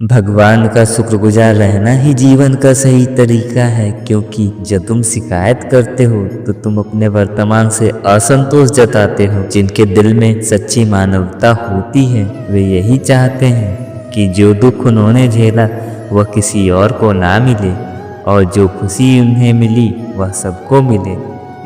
भगवान का शुक्रगुजार रहना ही जीवन का सही तरीका है, क्योंकि जब तुम शिकायत करते हो तो तुम अपने वर्तमान से असंतोष जताते हो। जिनके दिल में सच्ची मानवता होती है वे यही चाहते हैं कि जो दुख उन्होंने झेला वह किसी और को ना मिले और जो खुशी उन्हें मिली वह सबको मिले।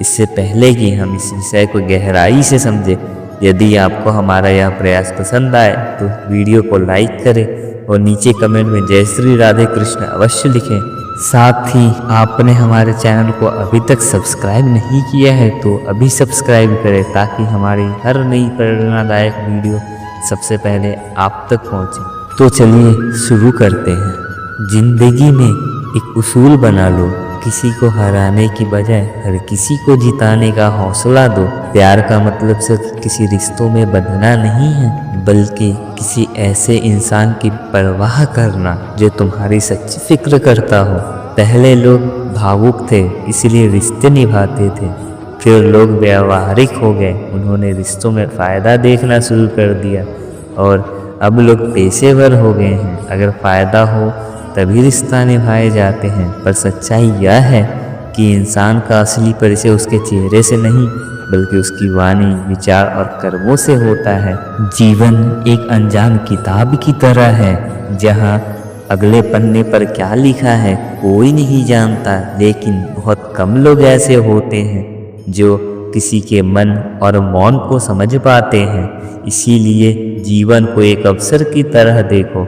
इससे पहले कि हम इस विषय को गहराई से समझें, यदि आपको हमारा यह प्रयास पसंद आए तो वीडियो को लाइक करें और नीचे कमेंट में जय श्री राधे कृष्ण अवश्य लिखें। साथ ही आपने हमारे चैनल को अभी तक सब्सक्राइब नहीं किया है तो अभी सब्सक्राइब करें, ताकि हमारी हर नई प्रेरणादायक वीडियो सबसे पहले आप तक पहुंचे। तो चलिए शुरू करते हैं। जिंदगी में एक उसूल बना लो, किसी को हराने की बजाय हर किसी को जिताने का हौसला दो। प्यार का मतलब सिर्फ किसी रिश्तों में बंधना नहीं है, बल्कि किसी ऐसे इंसान की परवाह करना जो तुम्हारी सच्ची फिक्र करता हो। पहले लोग भावुक थे इसलिए रिश्ते निभाते थे, फिर लोग व्यावहारिक हो गए, उन्होंने रिश्तों में फ़ायदा देखना शुरू कर दिया, और अब लोग पेशेवर हो गए हैं। अगर फ़ायदा हो तभी रिश्ता निभाए जाते हैं, पर सच्चाई यह है कि इंसान का असली परिचय उसके चेहरे से नहीं बल्कि उसकी वाणी, विचार और कर्मों से होता है। जीवन एक अनजान किताब की तरह है, जहाँ अगले पन्ने पर क्या लिखा है कोई नहीं जानता, लेकिन बहुत कम लोग ऐसे होते हैं जो किसी के मन और मौन को समझ पाते हैं। इसीलिए जीवन को एक अवसर की तरह देखो,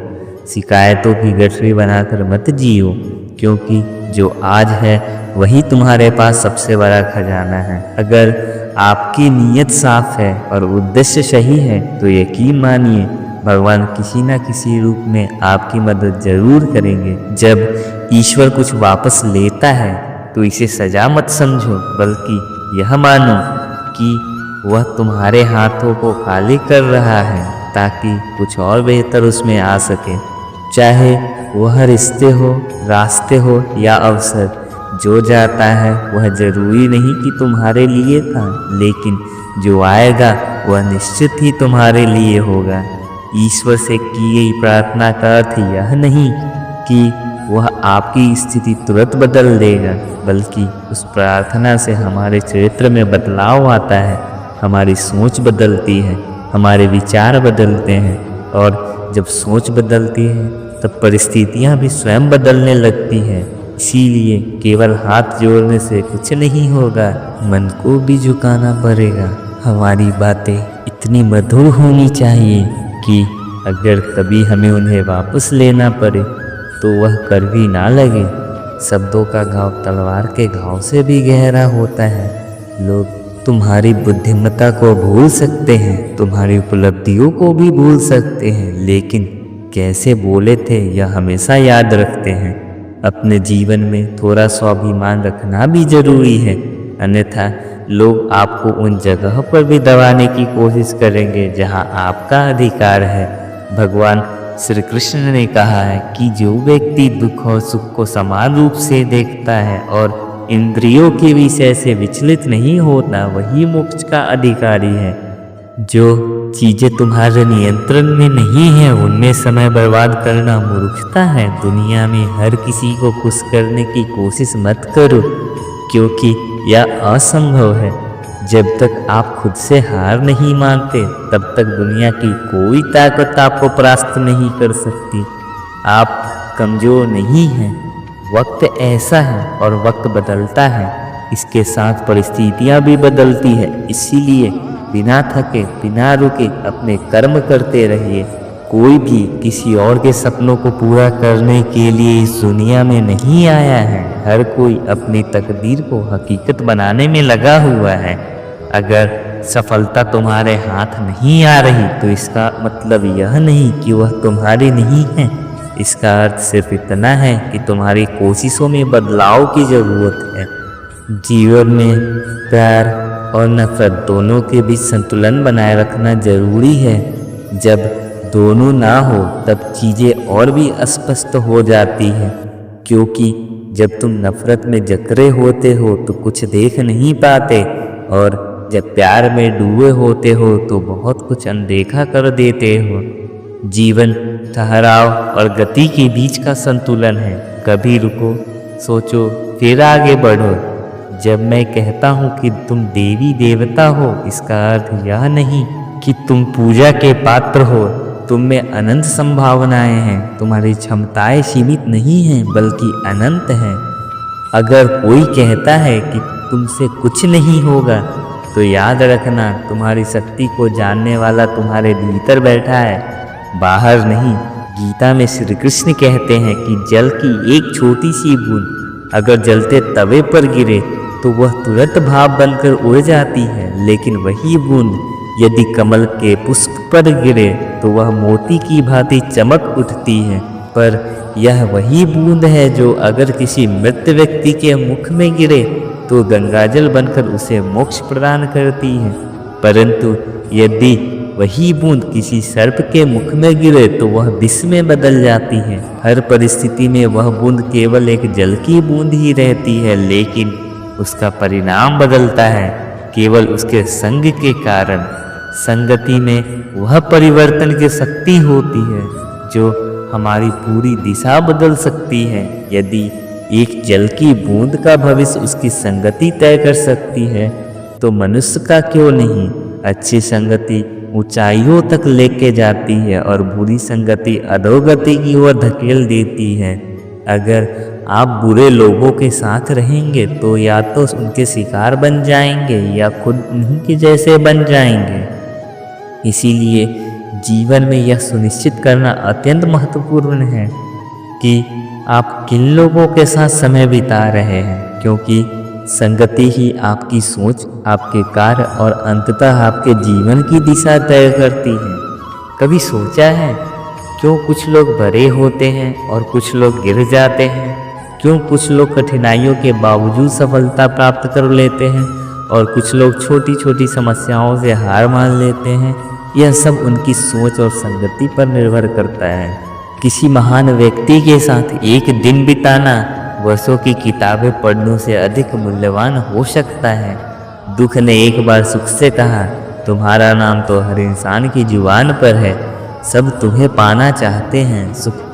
शिकायतों की गठरी बनाकर मत जियो, क्योंकि जो आज है वही तुम्हारे पास सबसे बड़ा खजाना है। अगर आपकी नीयत साफ है और उद्देश्य सही है तो यकीन मानिए भगवान किसी न किसी रूप में आपकी मदद जरूर करेंगे। जब ईश्वर कुछ वापस लेता है तो इसे सजा मत समझो, बल्कि यह मानो कि वह तुम्हारे हाथों को खाली कर रहा है ताकि कुछ और बेहतर उसमें आ सके। चाहे वह रिश्ते हो, रास्ते हो या अवसर, जो जाता है वह जरूरी नहीं कि तुम्हारे लिए था, लेकिन जो आएगा वह निश्चित ही तुम्हारे लिए होगा। ईश्वर से की गई प्रार्थना का अर्थ यह नहीं कि वह आपकी स्थिति तुरंत बदल देगा, बल्कि उस प्रार्थना से हमारे चरित्र में बदलाव आता है, हमारी सोच बदलती है, हमारे विचार बदलते हैं, और जब सोच बदलती है तब परिस्थितियां भी स्वयं बदलने लगती हैं। इसीलिए केवल हाथ जोड़ने से कुछ नहीं होगा, मन को भी झुकाना पड़ेगा। हमारी बातें इतनी मधुर होनी चाहिए कि अगर कभी हमें उन्हें वापस लेना पड़े तो वह कड़वी ना लगे। शब्दों का घाव तलवार के घाव से भी गहरा होता है। लोग तुम्हारी बुद्धिमत्ता को भूल सकते हैं, तुम्हारी उपलब्धियों को भी भूल सकते हैं, लेकिन कैसे बोले थे यह हमेशा याद रखते हैं। अपने जीवन में थोड़ा स्वाभिमान रखना भी जरूरी है, अन्यथा लोग आपको उन जगह पर भी दबाने की कोशिश करेंगे जहां आपका अधिकार है। भगवान श्री कृष्ण ने कहा है कि जो व्यक्ति दुख और सुख को समान रूप से देखता है और इंद्रियों के विषय से विचलित नहीं होता, वही मोक्ष का अधिकारी है। जो चीज़ें तुम्हारे नियंत्रण में नहीं है उनमें समय बर्बाद करना मूर्खता है। दुनिया में हर किसी को खुश करने की कोशिश मत करो, क्योंकि यह असंभव है। जब तक आप खुद से हार नहीं मानते तब तक दुनिया की कोई ताकत आपको परास्त नहीं कर सकती। आप कमज़ोर नहीं हैं, वक्त ऐसा है और वक्त बदलता है, इसके साथ परिस्थितियां भी बदलती है। इसीलिए बिना थके, बिना रुके अपने कर्म करते रहिए। कोई भी किसी और के सपनों को पूरा करने के लिए इस दुनिया में नहीं आया है, हर कोई अपनी तकदीर को हकीकत बनाने में लगा हुआ है। अगर सफलता तुम्हारे हाथ नहीं आ रही तो इसका मतलब यह नहीं कि वह तुम्हारी नहीं है, इसका अर्थ सिर्फ इतना है कि तुम्हारी कोशिशों में बदलाव की ज़रूरत है। जीवन में प्यार और नफरत दोनों के बीच संतुलन बनाए रखना जरूरी है। जब दोनों ना हो तब चीज़ें और भी अस्पष्ट हो जाती हैं, क्योंकि जब तुम नफरत में जकड़े होते हो तो कुछ देख नहीं पाते, और जब प्यार में डूबे होते हो तो बहुत कुछ अनदेखा कर देते हो। जीवन ठहराव और गति के बीच का संतुलन है। कभी रुको, सोचो, फिर आगे बढ़ो। जब मैं कहता हूँ कि तुम देवी देवता हो, इसका अर्थ यह नहीं कि तुम पूजा के पात्र हो। तुम में अनंत संभावनाएं हैं। तुम्हारी क्षमताएं सीमित नहीं हैं बल्कि अनंत हैं। अगर कोई कहता है कि तुमसे कुछ नहीं होगा तो याद रखना, तुम्हारी शक्ति को जानने वाला तुम्हारे भीतर बैठा है, बाहर नहीं। गीता में श्री कृष्ण कहते हैं कि जल की एक छोटी सी बूंद अगर जलते तवे पर गिरे तो वह तुरंत भाप बनकर उड़ जाती है, लेकिन वही बूंद यदि कमल के पुष्प पर गिरे तो वह मोती की भांति चमक उठती है। पर यह वही बूंद है जो अगर किसी मृत व्यक्ति के मुख में गिरे तो गंगाजल बनकर उसे मोक्ष प्रदान करती है। परंतु यदि वही बूंद किसी सर्प के मुख में गिरे तो वह विष में बदल जाती है। हर परिस्थिति में वह बूंद केवल एक जल की बूंद ही रहती है, लेकिन उसका परिणाम बदलता है केवल उसके संग के कारण। संगति में वह परिवर्तन की शक्ति होती है जो हमारी पूरी दिशा बदल सकती है। यदि एक जल की बूंद का भविष्य उसकी संगति तय कर सकती है तो मनुष्य का क्यों नहीं। अच्छी संगति ऊंचाइयों तक लेके जाती है और बुरी संगति अधोगति की ओर धकेल देती है। अगर आप बुरे लोगों के साथ रहेंगे तो या तो उनके शिकार बन जाएंगे या खुद उन्हीं के जैसे बन जाएंगे। इसीलिए जीवन में यह सुनिश्चित करना अत्यंत महत्वपूर्ण है कि आप किन लोगों के साथ समय बिता रहे हैं, क्योंकि संगति ही आपकी सोच, आपके कार्य और अंततः आपके जीवन की दिशा तय करती है। कभी सोचा है क्यों कुछ लोग बड़े होते हैं और कुछ लोग गिर जाते हैं? क्यों कुछ लोग कठिनाइयों के बावजूद सफलता प्राप्त कर लेते हैं और कुछ लोग छोटी छोटी समस्याओं से हार मान लेते हैं? यह सब उनकी सोच और संगति पर निर्भर करता है। किसी महान व्यक्ति के साथ एक दिन बिताना वर्षों की किताबें पढ़ने से अधिक मूल्यवान हो सकता है। दुख ने एक बार सुख से कहा, तुम्हारा नाम तो हर इंसान की जुबान पर है, सब तुम्हें पाना चाहते हैं।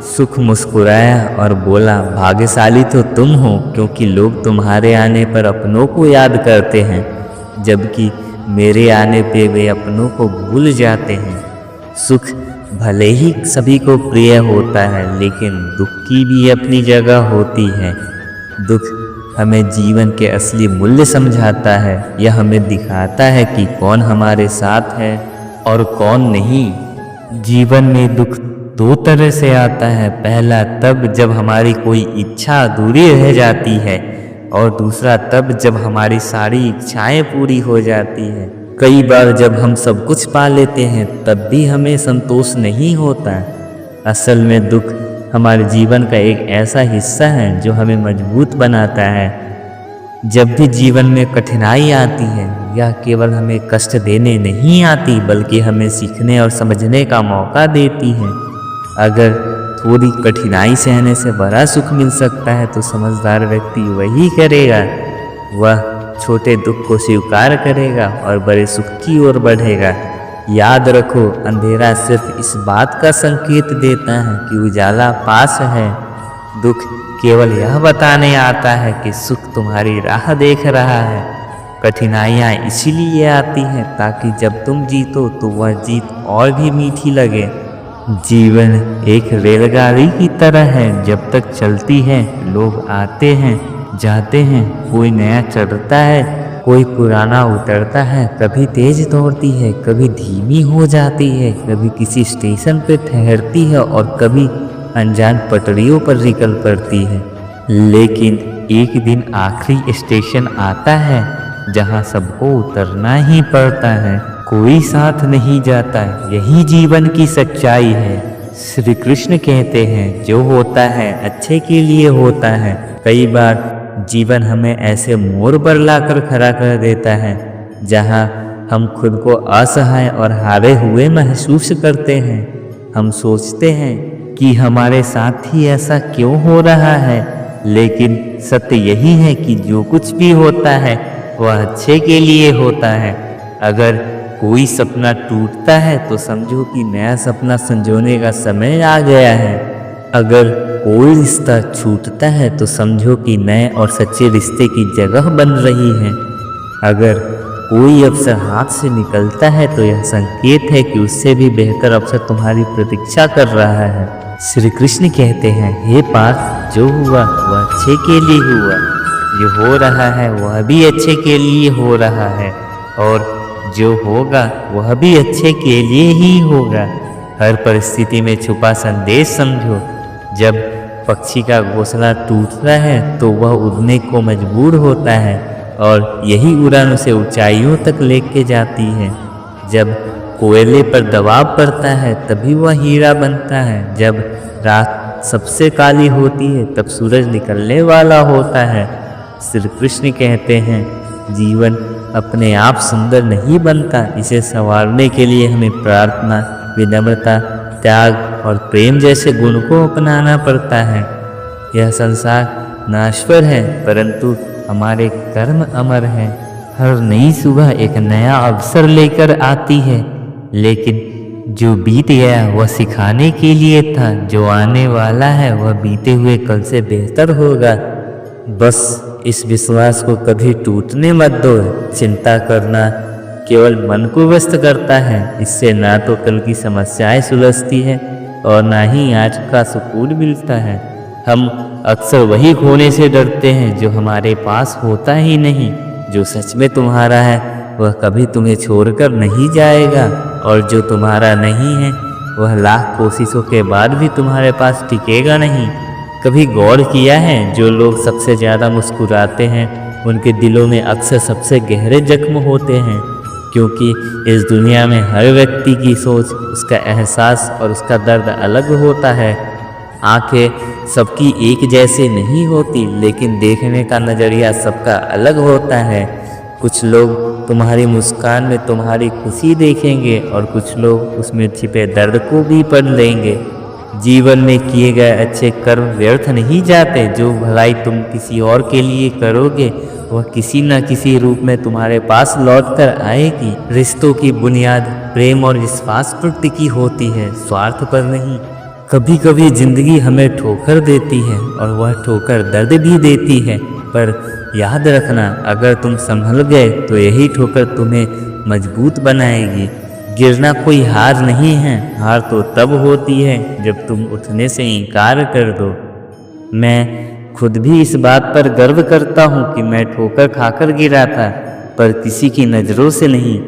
सुख मुस्कुराया और बोला, भाग्यशाली तो तुम हो क्योंकि लोग तुम्हारे आने पर अपनों को याद करते हैं, जबकि मेरे आने पे वे अपनों को भूल जाते हैं। सुख भले ही सभी को प्रिय होता है, लेकिन दुख की भी अपनी जगह होती है। दुख हमें जीवन के असली मूल्य समझाता है। यह हमें दिखाता है कि कौन हमारे साथ है और कौन नहीं। जीवन में दुख दो तरह से आता है। पहला तब जब हमारी कोई इच्छा अधूरी रह जाती है और दूसरा तब जब हमारी सारी इच्छाएं पूरी हो जाती है। कई बार जब हम सब कुछ पा लेते हैं तब भी हमें संतोष नहीं होता। असल में दुख हमारे जीवन का एक ऐसा हिस्सा है जो हमें मजबूत बनाता है। जब भी जीवन में कठिनाई आती है, यह केवल हमें कष्ट देने नहीं आती बल्कि हमें सीखने और समझने का मौका देती है। अगर थोड़ी कठिनाई सहने से बड़ा सुख मिल सकता है तो समझदार व्यक्ति वही करेगा। वह छोटे दुख को स्वीकार करेगा और बड़े सुख की ओर बढ़ेगा। याद रखो, अंधेरा सिर्फ इस बात का संकेत देता है कि उजाला पास है। दुख केवल यह बताने आता है कि सुख तुम्हारी राह देख रहा है। कठिनाइयाँ इसीलिए आती हैं ताकि जब तुम जीतो तो वह जीत और भी मीठी लगे। जीवन एक रेलगाड़ी की तरह है, जब तक चलती है लोग आते हैं जाते हैं, कोई नया चढ़ता है, कोई पुराना उतरता है। कभी तेज दौड़ती है, कभी धीमी हो जाती है, कभी किसी स्टेशन पर ठहरती है और कभी अनजान पटरियों पर निकल पड़ती है। लेकिन एक दिन आखिरी स्टेशन आता है जहां सबको उतरना ही पड़ता है, कोई साथ नहीं जाता। यही जीवन की सच्चाई है। श्री कृष्ण कहते हैं, जो होता है अच्छे के लिए होता है। कई बार जीवन हमें ऐसे मोड़ पर लाकर खड़ा कर देता है जहां हम खुद को असहाय और हारे हुए महसूस करते हैं। हम सोचते हैं कि हमारे साथ ही ऐसा क्यों हो रहा है, लेकिन सत्य यही है कि जो कुछ भी होता है वह अच्छे के लिए होता है। अगर कोई सपना टूटता है तो समझो कि नया सपना संजोने का समय आ गया है। अगर कोई रिश्ता छूटता है तो समझो कि नए और सच्चे रिश्ते की जगह बन रही है। अगर कोई अवसर हाथ से निकलता है तो यह संकेत है कि उससे भी बेहतर अवसर तुम्हारी प्रतीक्षा कर रहा है। श्री कृष्ण कहते हैं, हे पार्थ, जो हुआ वह अच्छे के लिए हुआ, जो हो रहा है वह भी अच्छे के लिए हो रहा है, और जो होगा वह भी अच्छे के लिए ही होगा। हर परिस्थिति में छुपा संदेश समझो। जब पक्षी का घोंसला टूटता है तो वह उड़ने को मजबूर होता है, और यही उड़ान उसे ऊंचाइयों तक लेके जाती है। जब कोयले पर दबाव पड़ता है तभी वह हीरा बनता है। जब रात सबसे काली होती है तब सूरज निकलने वाला होता है। श्री कृष्ण कहते हैं, जीवन अपने आप सुंदर नहीं बनता, इसे संवारने के लिए हमें प्रार्थना, विनम्रता, त्याग और प्रेम जैसे गुण को अपनाना पड़ता है। यह संसार नाश्वर है परंतु हमारे कर्म अमर हैं। हर नई सुबह एक नया अवसर लेकर आती है, लेकिन जो बीत गया वह सिखाने के लिए था, जो आने वाला है वह बीते हुए कल से बेहतर होगा। बस इस विश्वास को कभी टूटने मत दो। चिंता करना केवल मन को व्यस्त करता है। इससे ना तो कल की समस्याएं सुलझती है और ना ही आज का सुकून मिलता है। हम अक्सर वही खोने से डरते हैं जो हमारे पास होता ही नहीं। जो सच में तुम्हारा है वह कभी तुम्हें छोड़कर नहीं जाएगा, और जो तुम्हारा नहीं है वह लाख कोशिशों के बाद भी तुम्हारे पास टिकेगा नहीं। कभी गौर किया है, जो लोग सबसे ज़्यादा मुस्कुराते हैं उनके दिलों में अक्सर सबसे गहरे जख्म होते हैं, क्योंकि इस दुनिया में हर व्यक्ति की सोच, उसका एहसास और उसका दर्द अलग होता है। आंखें सबकी एक जैसे नहीं होती, लेकिन देखने का नज़रिया सबका अलग होता है। कुछ लोग तुम्हारी मुस्कान में तुम्हारी खुशी देखेंगे और कुछ लोग उसमें छिपे दर्द को भी पढ़ लेंगे। जीवन में किए गए अच्छे कर्म व्यर्थ नहीं जाते। जो भलाई तुम किसी और के लिए करोगे वह किसी न किसी रूप में तुम्हारे पास लौट कर आएगी। रिश्तों की बुनियाद प्रेम और विश्वास पर टिकी होती है, स्वार्थ पर नहीं। कभी कभी जिंदगी हमें ठोकर देती है और वह ठोकर दर्द भी देती है, पर याद रखना, अगर तुम संभल गए तो यही ठोकर तुम्हें मजबूत बनाएगी। गिरना कोई हार नहीं है, हार तो तब होती है जब तुम उठने से इनकार कर दो। मैं खुद भी इस बात पर गर्व करता हूँ कि मैं ठोकर खाकर गिरा था, पर किसी की नज़रों से नहीं।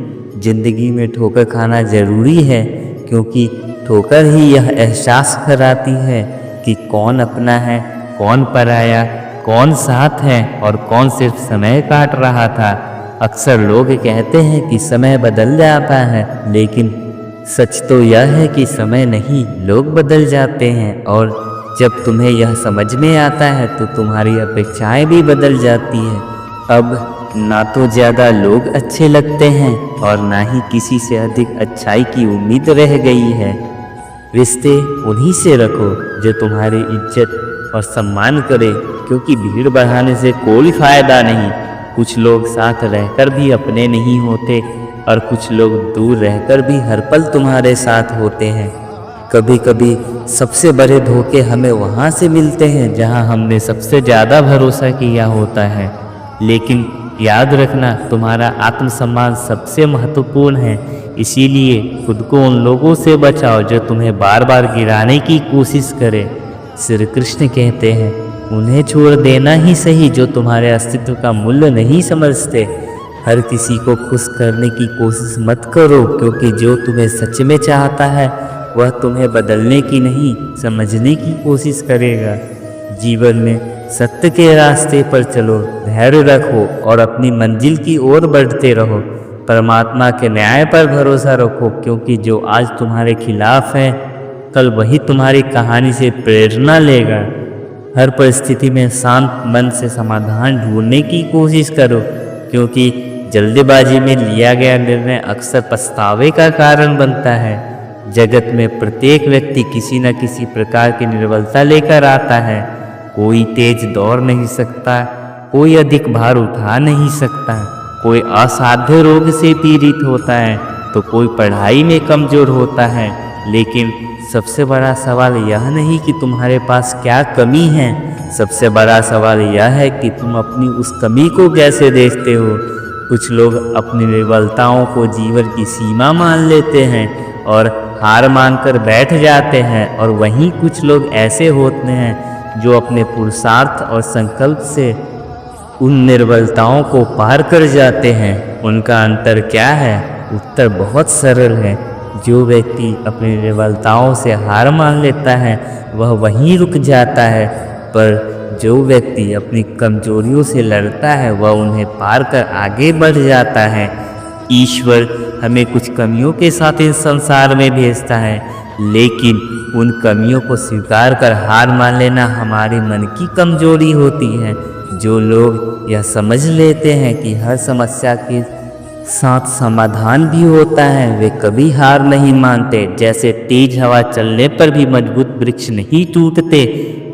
जिंदगी में ठोकर खाना ज़रूरी है, क्योंकि ठोकर ही यह एहसास कराती है कि कौन अपना है, कौन पराया, कौन साथ है और कौन सिर्फ समय काट रहा था। अक्सर लोग कहते हैं कि समय बदल जाता है, लेकिन सच तो यह है कि समय नहीं, लोग बदल जाते हैं। और जब तुम्हें यह समझ में आता है तो तुम्हारी अपेक्षाएं भी बदल जाती हैं। अब ना तो ज़्यादा लोग अच्छे लगते हैं और ना ही किसी से अधिक अच्छाई की उम्मीद रह गई है। रिश्ते उन्हीं से रखो जो तुम्हारी इज्जत और सम्मान करे, क्योंकि भीड़ बढ़ाने से कोई फायदा नहीं। कुछ लोग साथ रहकर भी अपने नहीं होते और कुछ लोग दूर रहकर भी हर पल तुम्हारे साथ होते हैं। कभी कभी सबसे बड़े धोखे हमें वहाँ से मिलते हैं जहाँ हमने सबसे ज़्यादा भरोसा किया होता है। लेकिन याद रखना, तुम्हारा आत्मसम्मान सबसे महत्वपूर्ण है, इसीलिए खुद को उन लोगों से बचाओ जो तुम्हें बार बार गिराने की कोशिश करें। श्री कृष्ण कहते हैं, उन्हें छोड़ देना ही सही जो तुम्हारे अस्तित्व का मूल्य नहीं समझते। हर किसी को खुश करने की कोशिश मत करो, क्योंकि जो तुम्हें सच में चाहता है वह तुम्हें बदलने की नहीं, समझने की कोशिश करेगा। जीवन में सत्य के रास्ते पर चलो, धैर्य रखो और अपनी मंजिल की ओर बढ़ते रहो। परमात्मा के न्याय पर भरोसा रखो, क्योंकि जो आज तुम्हारे खिलाफ है कल वही तुम्हारी कहानी से प्रेरणा लेगा। हर परिस्थिति में शांत मन से समाधान ढूंढने की कोशिश करो, क्योंकि जल्दबाजी में लिया गया निर्णय अक्सर पछतावे का कारण बनता है। जगत में प्रत्येक व्यक्ति किसी न किसी प्रकार की निर्बलता लेकर आता है। कोई तेज दौड़ नहीं सकता, कोई अधिक भार उठा नहीं सकता, कोई असाध्य रोग से पीड़ित होता है तो कोई पढ़ाई में कमज़ोर होता है। लेकिन सबसे बड़ा सवाल यह नहीं कि तुम्हारे पास क्या कमी है, सबसे बड़ा सवाल यह है कि तुम अपनी उस कमी को कैसे देखते हो। कुछ लोग अपनी विफलताओं को जीवन की सीमा मान लेते हैं और हार मानकर बैठ जाते हैं, और वहीं कुछ लोग ऐसे होते हैं जो अपने पुरुषार्थ और संकल्प से उन निर्बलताओं को पार कर जाते हैं। उनका अंतर क्या है? उत्तर बहुत सरल है। जो व्यक्ति अपनी निर्बलताओं से हार मान लेता है वह वहीं रुक जाता है, पर जो व्यक्ति अपनी कमजोरियों से लड़ता है वह उन्हें पार कर आगे बढ़ जाता है। ईश्वर हमें कुछ कमियों के साथ इस संसार में भेजता है, लेकिन उन कमियों को स्वीकार कर हार मान लेना हमारे मन की कमजोरी होती है। जो लोग यह समझ लेते हैं कि हर समस्या के साथ समाधान भी होता है, वे कभी हार नहीं मानते। जैसे तेज हवा चलने पर भी मजबूत वृक्ष नहीं टूटते,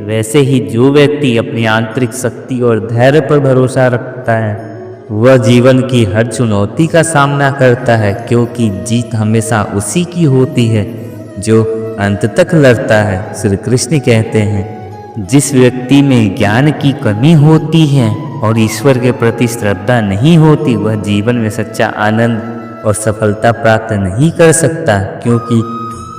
वैसे ही जो व्यक्ति अपनी आंतरिक शक्ति और धैर्य पर भरोसा रखता है वह जीवन की हर चुनौती का सामना करता है, क्योंकि जीत हमेशा उसी की होती है जो अंत तक लड़ता है। श्री कृष्ण कहते हैं, जिस व्यक्ति में ज्ञान की कमी होती है और ईश्वर के प्रति श्रद्धा नहीं होती, वह जीवन में सच्चा आनंद और सफलता प्राप्त नहीं कर सकता, क्योंकि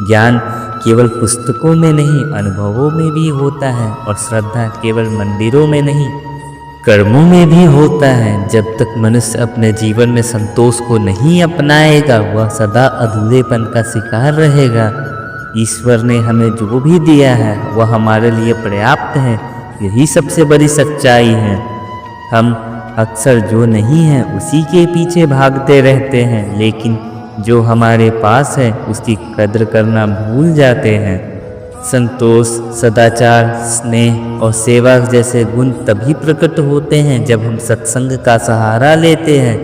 ज्ञान केवल पुस्तकों में नहीं अनुभवों में भी होता है, और श्रद्धा केवल मंदिरों में नहीं कर्मों में भी होता है। जब तक मनुष्य अपने जीवन में संतोष को नहीं अपनाएगा वह सदा अधूरेपन का शिकार रहेगा। ईश्वर ने हमें जो भी दिया है वह हमारे लिए पर्याप्त है, यही सबसे बड़ी सच्चाई है। हम अक्सर जो नहीं है उसी के पीछे भागते रहते हैं, लेकिन जो हमारे पास है उसकी कद्र करना भूल जाते हैं। संतोष, सदाचार, स्नेह और सेवा जैसे गुण तभी प्रकट होते हैं जब हम सत्संग का सहारा लेते हैं,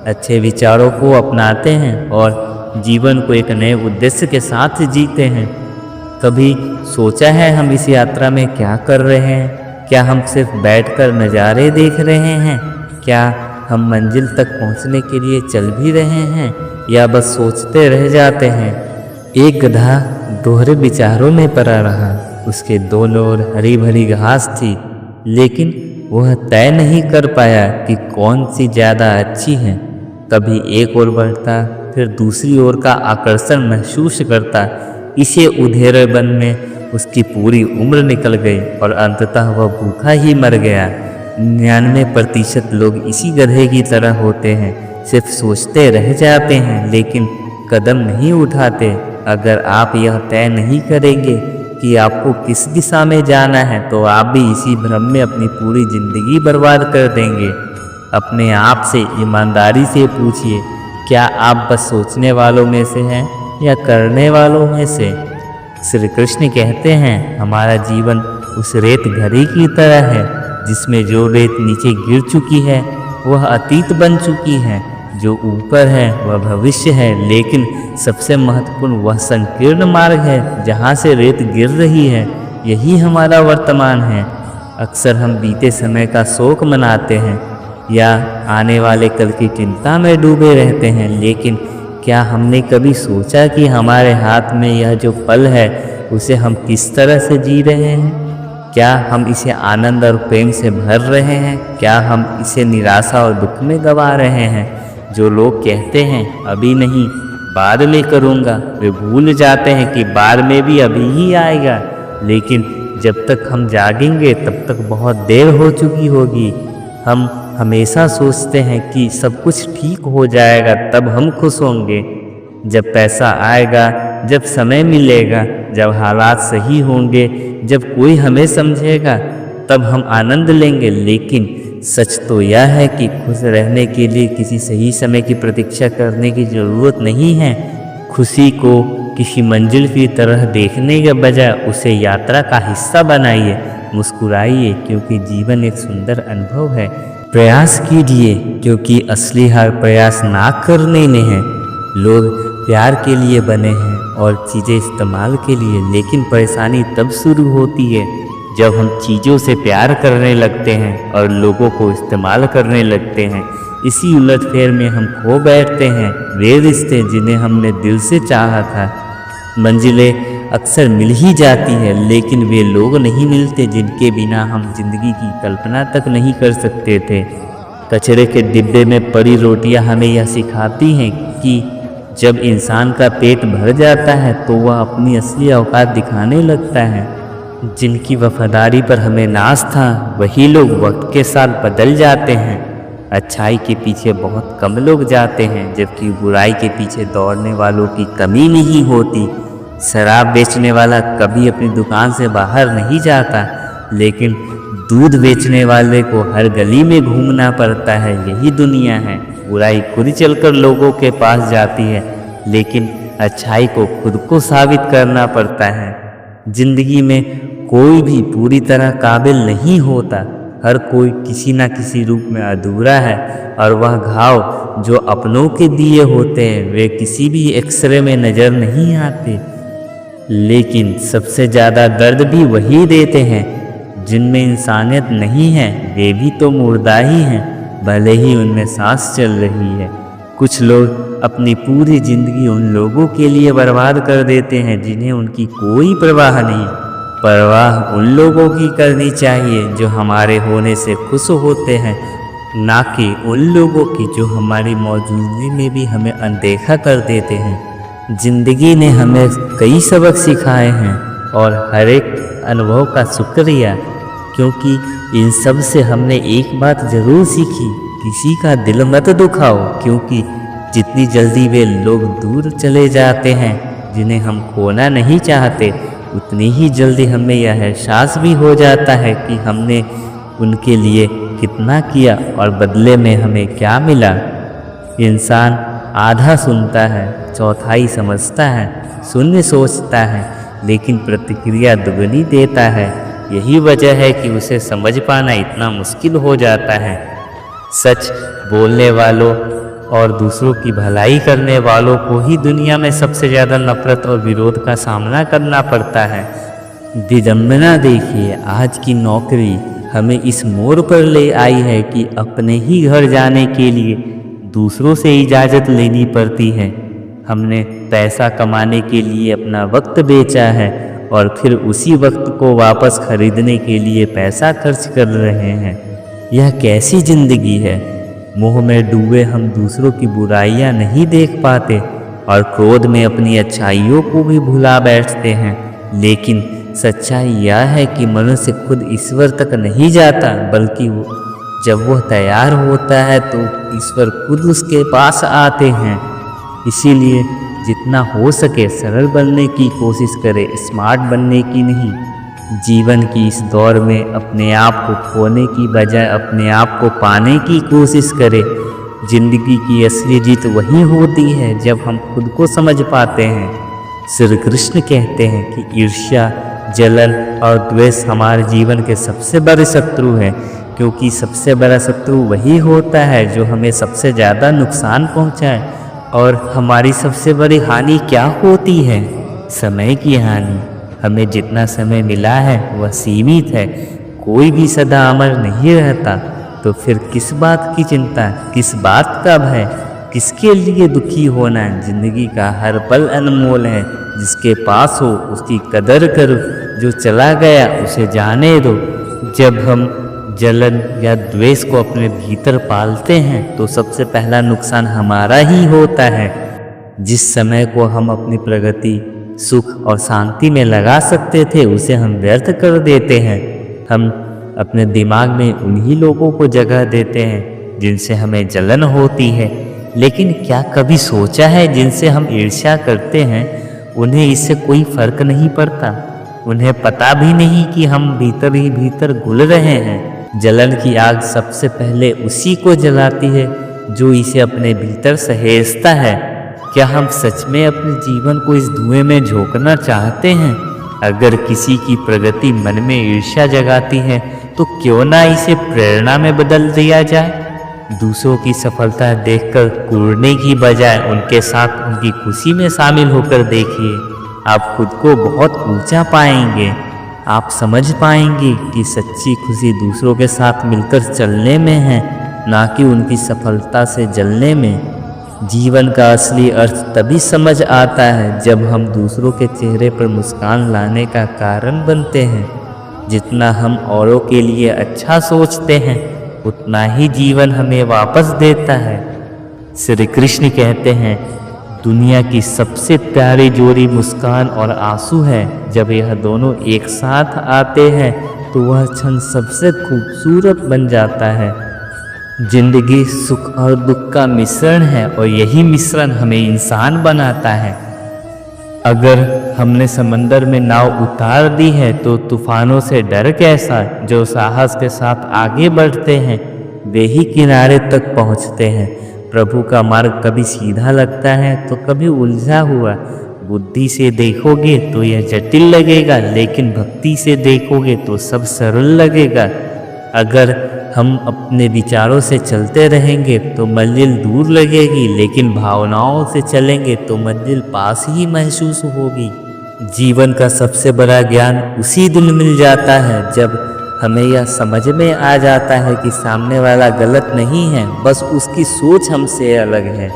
अच्छे विचारों को अपनाते हैं और जीवन को एक नए उद्देश्य के साथ जीते हैं। कभी सोचा है हम इस यात्रा में क्या कर रहे हैं? क्या हम सिर्फ बैठकर नज़ारे देख रहे हैं? क्या हम मंजिल तक पहुंचने के लिए चल भी रहे हैं, या बस सोचते रह जाते हैं? एक गधा दोहरे विचारों में पड़ा रहा। उसके दोनों ओर हरी भरी घास थी, लेकिन वह तय नहीं कर पाया कि कौन सी ज़्यादा अच्छी है। कभी एक ओर बढ़ता, फिर दूसरी ओर का आकर्षण महसूस करता। इसे उधेरे वन में उसकी पूरी उम्र निकल गई और अंततः वह भूखा ही मर गया। 99% लोग इसी गधे की तरह होते हैं, सिर्फ सोचते रह जाते हैं लेकिन कदम नहीं उठाते। अगर आप यह तय नहीं करेंगे कि आपको किस दिशा में जाना है तो आप भी इसी भ्रम में अपनी पूरी ज़िंदगी बर्बाद कर देंगे। अपने आप से ईमानदारी से पूछिए, क्या आप बस सोचने वालों में से हैं या करने वालों में से? श्री कृष्ण कहते हैं, हमारा जीवन उस रेत घड़ी की तरह है जिसमें जो रेत नीचे गिर चुकी है वह अतीत बन चुकी है, जो ऊपर है वह भविष्य है, लेकिन सबसे महत्वपूर्ण वह संकीर्ण मार्ग है जहाँ से रेत गिर रही है। यही हमारा वर्तमान है। अक्सर हम बीते समय का शोक मनाते हैं या आने वाले कल की चिंता में डूबे रहते हैं, लेकिन क्या हमने कभी सोचा कि हमारे हाथ में यह जो पल है उसे हम किस तरह से जी रहे हैं? क्या हम इसे आनंद और प्रेम से भर रहे हैं? क्या हम इसे निराशा और दुख में गंवा रहे हैं? जो लोग कहते हैं अभी नहीं बाद में करूँगा, वे भूल जाते हैं कि बाद में भी अभी ही आएगा, लेकिन जब तक हम जागेंगे तब तक बहुत देर हो चुकी होगी। हम हमेशा सोचते हैं कि सब कुछ ठीक हो जाएगा तब हम खुश होंगे। जब पैसा आएगा, जब समय मिलेगा, जब हालात सही होंगे, जब कोई हमें समझेगा तब हम आनंद लेंगे। लेकिन सच तो यह है कि खुश रहने के लिए किसी सही समय की प्रतीक्षा करने की ज़रूरत नहीं है। खुशी को किसी मंजिल की तरह देखने के बजाय उसे यात्रा का हिस्सा बनाइए। मुस्कुराइए, क्योंकि जीवन एक सुंदर अनुभव है। प्रयास कीजिए, क्योंकि असली हार प्रयास ना करने में है। लोग प्यार के लिए बने हैं और चीज़ें इस्तेमाल के लिए, लेकिन परेशानी तब शुरू होती है जब हम चीज़ों से प्यार करने लगते हैं और लोगों को इस्तेमाल करने लगते हैं। इसी उलटफेर में हम खो बैठते हैं वे रिश्ते जिन्हें हमने दिल से चाहा था। मंजिलें अक्सर मिल ही जाती है, लेकिन वे लोग नहीं मिलते जिनके बिना हम जिंदगी की कल्पना तक नहीं कर सकते थे। कचरे के डिब्बे में पड़ी रोटियां हमें यह सिखाती हैं कि जब इंसान का पेट भर जाता है तो वह अपनी असली औकात दिखाने लगता है। जिनकी वफादारी पर हमें नाज था वही लोग वक्त के साथ बदल जाते हैं। अच्छाई के पीछे बहुत कम लोग जाते हैं, जबकि बुराई के पीछे दौड़ने वालों की कमी नहीं होती। शराब बेचने वाला कभी अपनी दुकान से बाहर नहीं जाता, लेकिन दूध बेचने वाले को हर गली में घूमना पड़ता है। यही दुनिया है। बुराई खुद चलकर लोगों के पास जाती है, लेकिन अच्छाई को खुद को साबित करना पड़ता है। जिंदगी में कोई भी पूरी तरह काबिल नहीं होता। हर कोई किसी न किसी रूप में अधूरा है, और वह घाव जो अपनों के दिए होते हैं वे किसी भी एक्सरे में नज़र नहीं आते। लेकिन सबसे ज़्यादा दर्द भी वही देते हैं जिनमें इंसानियत नहीं है। वे भी तो मुर्दा ही हैं, भले ही उनमें सांस चल रही है। कुछ लोग अपनी पूरी ज़िंदगी उन लोगों के लिए बर्बाद कर देते हैं जिन्हें उनकी कोई परवाह नहीं। परवाह उन लोगों की करनी चाहिए जो हमारे होने से खुश होते हैं, ना कि उन लोगों की जो हमारी मौजूदगी में भी हमें अनदेखा कर देते हैं। जिंदगी ने हमें कई सबक सिखाए हैं, और हर एक अनुभव का शुक्रिया, क्योंकि इन सब से हमने एक बात ज़रूर सीखी, किसी का दिल मत दुखाओ, क्योंकि जितनी जल्दी वे लोग दूर चले जाते हैं जिन्हें हम खोना नहीं चाहते, उतनी ही जल्दी हमें यह एहसास भी हो जाता है कि हमने उनके लिए कितना किया और बदले में हमें क्या मिला। इंसान आधा सुनता है, चौथाई समझता है, शून्य सोचता है, लेकिन प्रतिक्रिया दुगनी देता है। यही वजह है कि उसे समझ पाना इतना मुश्किल हो जाता है। सच बोलने वालों और दूसरों की भलाई करने वालों को ही दुनिया में सबसे ज़्यादा नफरत और विरोध का सामना करना पड़ता है। विडंबना देखिए, आज की नौकरी हमें इस मोड़ पर ले आई है कि अपने ही घर जाने के लिए दूसरों से इजाज़त लेनी पड़ती है। हमने पैसा कमाने के लिए अपना वक्त बेचा है और फिर उसी वक्त को वापस खरीदने के लिए पैसा खर्च कर रहे हैं। यह कैसी ज़िंदगी है? मोह में डूबे हम दूसरों की बुराइयां नहीं देख पाते और क्रोध में अपनी अच्छाइयों को भी भुला बैठते हैं। लेकिन सच्चाई यह है कि मनुष्य खुद ईश्वर तक नहीं जाता, बल्कि जब वह तैयार होता है तो ईश्वर खुद उसके पास आते हैं। इसीलिए जितना हो सके सरल बनने की कोशिश करें, स्मार्ट बनने की नहीं। जीवन की इस दौर में अपने आप को खोने की बजाय अपने आप को पाने की कोशिश करें। जिंदगी की असली जीत वही होती है जब हम खुद को समझ पाते हैं। श्री कृष्ण कहते हैं कि ईर्ष्या, जलन और द्वेष हमारे जीवन के सबसे बड़े शत्रु हैं, क्योंकि सबसे बड़ा शत्रु वही होता है जो हमें सबसे ज़्यादा नुकसान पहुंचाए। और हमारी सबसे बड़ी हानि क्या होती है? समय की हानि। हमें जितना समय मिला है वह सीमित है। कोई भी सदा अमर नहीं रहता, तो फिर किस बात की चिंता, किस बात का भय, किसके लिए दुखी होना? जिंदगी का हर पल अनमोल है। जिसके पास हो उसकी कदर करो, जो चला गया उसे जाने दो। जब हम जलन या द्वेष को अपने भीतर पालते हैं तो सबसे पहला नुकसान हमारा ही होता है। जिस समय को हम अपनी प्रगति, सुख और शांति में लगा सकते थे उसे हम व्यर्थ कर देते हैं। हम अपने दिमाग में उन्हीं लोगों को जगह देते हैं जिनसे हमें जलन होती है। लेकिन क्या कभी सोचा है जिनसे हम ईर्ष्या करते हैं उन्हें इससे कोई फर्क नहीं पड़ता? उन्हें पता भी नहीं कि हम भीतर ही भीतर घुल रहे हैं। जलन की आग सबसे पहले उसी को जलाती है जो इसे अपने भीतर सहेजता है। क्या हम सच में अपने जीवन को इस धुएं में झोंकना चाहते हैं? अगर किसी की प्रगति मन में ईर्ष्या जगाती है तो क्यों ना इसे प्रेरणा में बदल दिया जाए। दूसरों की सफलता देखकर कूड़ने की बजाय उनके साथ उनकी खुशी में शामिल होकर देखिए। आप खुद को बहुत ऊंचा पाएंगे। आप समझ पाएंगे कि सच्ची खुशी दूसरों के साथ मिलकर चलने में है, ना कि उनकी सफलता से जलने में। जीवन का असली अर्थ तभी समझ आता है जब हम दूसरों के चेहरे पर मुस्कान लाने का कारण बनते हैं। जितना हम औरों के लिए अच्छा सोचते हैं उतना ही जीवन हमें वापस देता है। श्री कृष्ण कहते हैं, दुनिया की सबसे प्यारी जोड़ी मुस्कान और आंसू है। जब यह दोनों एक साथ आते हैं तो वह क्षण सबसे खूबसूरत बन जाता है। जिंदगी सुख और दुख का मिश्रण है और यही मिश्रण हमें इंसान बनाता है। अगर हमने समंदर में नाव उतार दी है तो तूफानों से डर कैसा। जो साहस के साथ आगे बढ़ते हैं वे ही किनारे तक पहुंचते हैं। प्रभु का मार्ग कभी सीधा लगता है तो कभी उलझा हुआ। बुद्धि से देखोगे तो यह जटिल लगेगा, लेकिन भक्ति से देखोगे तो सब सरल लगेगा। अगर हम अपने विचारों से चलते रहेंगे तो मंजिल दूर लगेगी, लेकिन भावनाओं से चलेंगे तो मंजिल पास ही महसूस होगी। जीवन का सबसे बड़ा ज्ञान उसी दिन मिल जाता है जब हमें यह समझ में आ जाता है कि सामने वाला गलत नहीं है, बस उसकी सोच हमसे अलग है।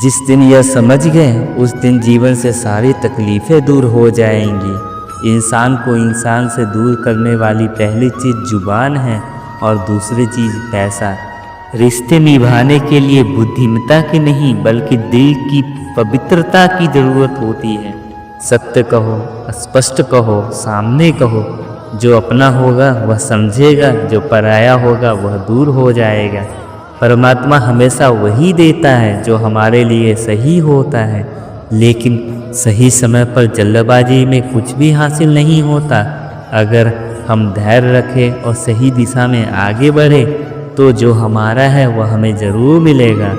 जिस दिन यह समझ गए उस दिन जीवन से सारी तकलीफ़ें दूर हो जाएंगी। इंसान को इंसान से दूर करने वाली पहली चीज़ जुबान है और दूसरी चीज़ पैसा। रिश्ते निभाने के लिए बुद्धिमत्ता की नहीं बल्कि दिल की पवित्रता की ज़रूरत होती है। सत्य कहो, स्पष्ट कहो, सामने कहो। जो अपना होगा वह समझेगा, जो पराया होगा वह दूर हो जाएगा। परमात्मा हमेशा वही देता है जो हमारे लिए सही होता है, लेकिन सही समय पर जल्दबाजी में कुछ भी हासिल नहीं होता। अगर हम धैर्य रखें और सही दिशा में आगे बढ़ें तो जो हमारा है वह हमें ज़रूर मिलेगा।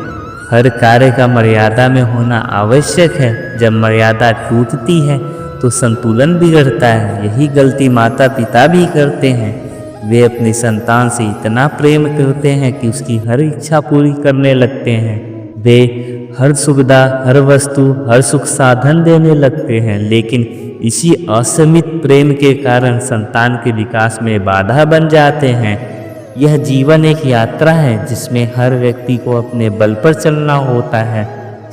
हर कार्य का मर्यादा में होना आवश्यक है। जब मर्यादा टूटती है तो संतुलन बिगड़ता है। यही गलती माता पिता भी करते हैं। वे अपनी संतान से इतना प्रेम करते हैं कि उसकी हर इच्छा पूरी करने लगते हैं। वे हर सुविधा, हर वस्तु, हर सुख साधन देने लगते हैं, लेकिन इसी असीमित प्रेम के कारण संतान के विकास में बाधा बन जाते हैं। यह जीवन एक यात्रा है जिसमें हर व्यक्ति को अपने बल पर चलना होता है।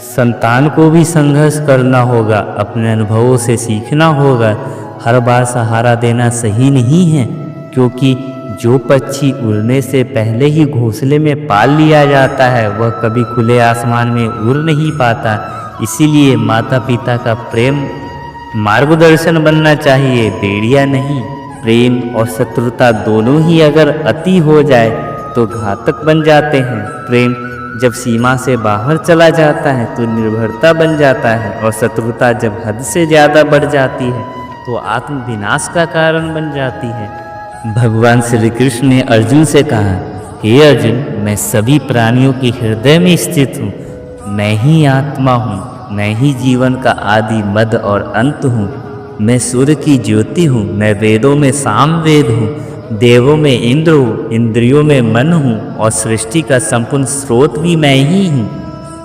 संतान को भी संघर्ष करना होगा, अपने अनुभवों से सीखना होगा। हर बार सहारा देना सही नहीं है, क्योंकि जो पक्षी उड़ने से पहले ही घोंसले में पाल लिया जाता है वह कभी खुले आसमान में उड़ नहीं पाता। इसीलिए माता पिता का प्रेम मार्गदर्शन बनना चाहिए, बेड़िया नहीं। प्रेम और शत्रुता दोनों ही अगर अति हो जाए तो घातक बन जाते हैं। प्रेम जब सीमा से बाहर चला जाता है तो निर्भरता बन जाता है, और शत्रुता जब हद से ज़्यादा बढ़ जाती है तो आत्म विनाश का कारण बन जाती है। भगवान श्री कृष्ण ने अर्जुन से कहा, हे अर्जुन, मैं सभी प्राणियों के हृदय में स्थित हूँ। मैं ही आत्मा हूँ, मैं ही जीवन का आदि मध्य और अंत हूँ। मैं सूर्य की ज्योति हूँ, मैं वेदों में सामवेद हूँ, देवों में इंद्र हूँ, इंद्रियों में मन हूँ, और सृष्टि का संपूर्ण स्रोत भी मैं ही हूँ।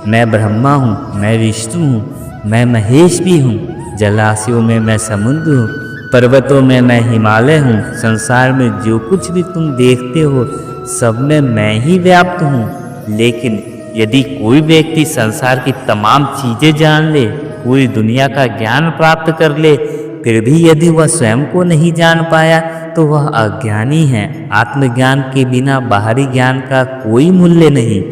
मैं ब्रह्मा हूँ, मैं विष्णु हूँ, मैं महेश भी हूँ। जलाशयों में मैं समुद्र हूँ, पर्वतों में मैं हिमालय हूँ। संसार में जो कुछ भी तुम देखते हो सब में मैं ही व्याप्त हूँ। लेकिन यदि कोई व्यक्ति संसार की तमाम चीज़ें जान ले, पूरी दुनिया का ज्ञान प्राप्त कर ले, फिर भी यदि वह स्वयं को नहीं जान पाया तो वह अज्ञानी है। आत्मज्ञान के बिना बाहरी ज्ञान का कोई मूल्य नहीं।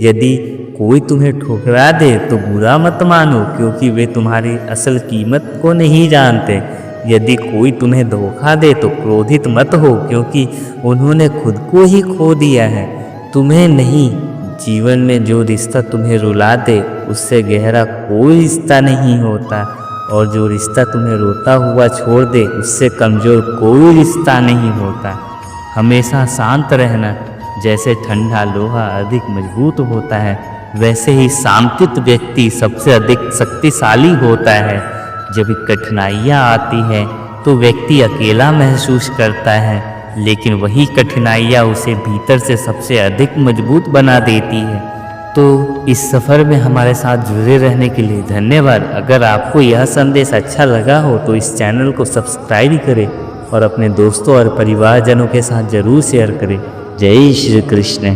यदि कोई तुम्हें ठुकरा दे तो बुरा मत मानो, क्योंकि वे तुम्हारी असल कीमत को नहीं जानते। यदि कोई तुम्हें धोखा दे तो क्रोधित मत हो, क्योंकि उन्होंने खुद को ही खो दिया है, तुम्हें नहीं। जीवन में जो रिश्ता तुम्हें रुला दे उससे गहरा कोई रिश्ता नहीं होता, और जो रिश्ता तुम्हें रोता हुआ छोड़ दे उससे कमज़ोर कोई रिश्ता नहीं होता। हमेशा शांत रहना। जैसे ठंडा लोहा अधिक मजबूत होता है, वैसे ही शांतित व्यक्ति सबसे अधिक शक्तिशाली होता है। जब कठिनाइयाँ आती है तो व्यक्ति अकेला महसूस करता है, लेकिन वही कठिनाइयाँ उसे भीतर से सबसे अधिक मजबूत बना देती है। तो इस सफ़र में हमारे साथ जुड़े रहने के लिए धन्यवाद। अगर आपको यह संदेश अच्छा लगा हो तो इस चैनल को सब्सक्राइब करें और अपने दोस्तों और परिवारजनों के साथ ज़रूर शेयर करें। जय श्री कृष्ण।